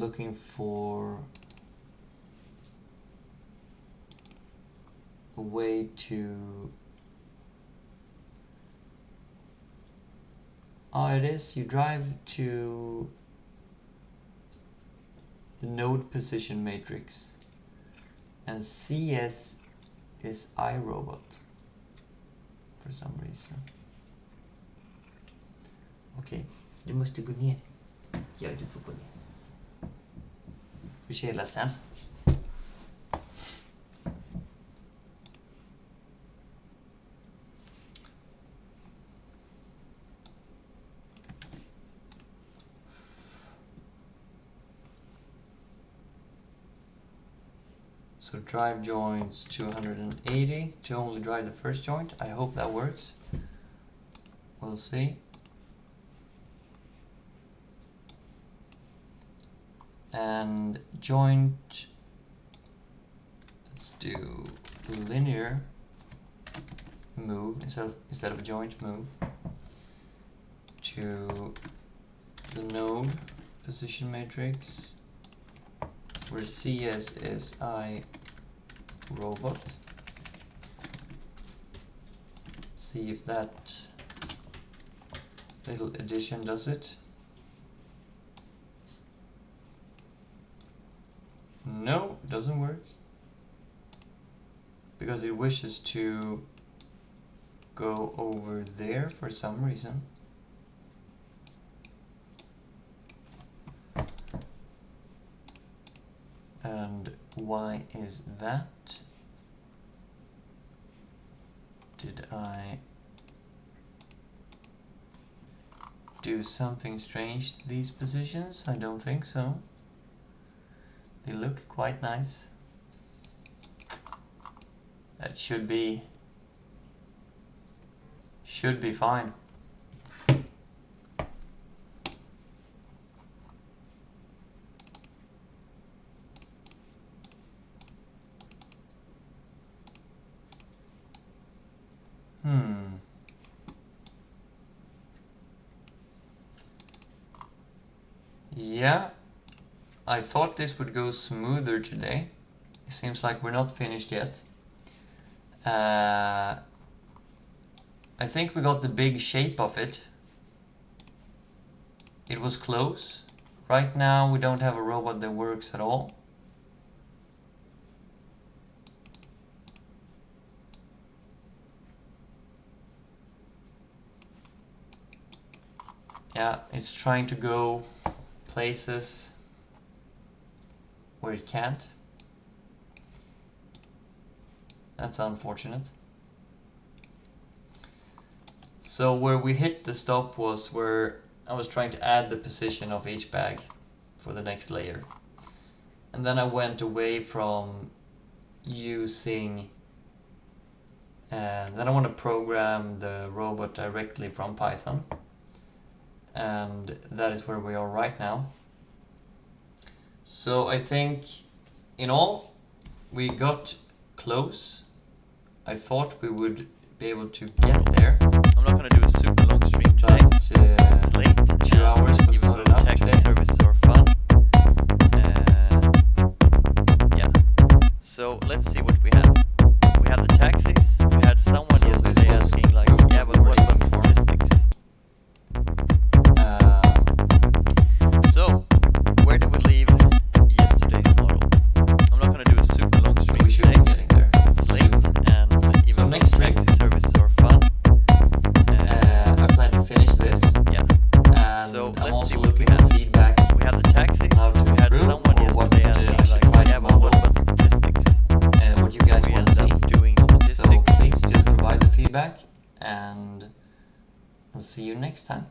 looking for a way to... Oh, it is. You drive to the node position matrix, and CS is iRobot for some reason. Okej, du måste gå ner. Ja, du får gå ner. Får kela sen. So drive joints 280 to only drive the first joint. I hope that works. We'll see. And joint, let's do linear move instead of joint move to the node position matrix, where CS is iRobot. See if that little addition does it. No, it doesn't work. Because it wishes to go over there for some reason. And why is that? Did I do something strange to these positions? I don't think so. They look quite nice. That should be fine. Yeah, I thought this would go smoother today. It seems like we're not finished yet. I think we got the big shape of it. It was close. Right now we don't have a robot that works at all. Yeah, it's trying to go places where it can't. That's unfortunate. So where we hit the stop was where I was trying to add the position of each bag for the next layer. And then I went away from using... then I want to program the robot directly from Python. And that is where we are right now. So I think in all we got close. I thought we would be able to get there. I'm not going to do a super long stream today. But, it's late. 2 hours was even not though enough taxi today. services are fun. Yeah. So let's see what we have. We have the taxis. We had someone So yesterday this was asking like, yeah, but what about statistics? So where did we leave yesterday's model? I'm not going to do a super long So stream we should today. be getting there. It's late, and even So though next stream, taxi services are fun. I plan to finish this. Yeah. And So I'm let's also see what we looking for have. feedback. We have the taxis. How to We had improve, someone or what yesterday I asking should try like, to yeah, but what model, about statistics? and what you guys We want to ended see. up doing So statistics. please just provide the feedback, and I'll see you next time.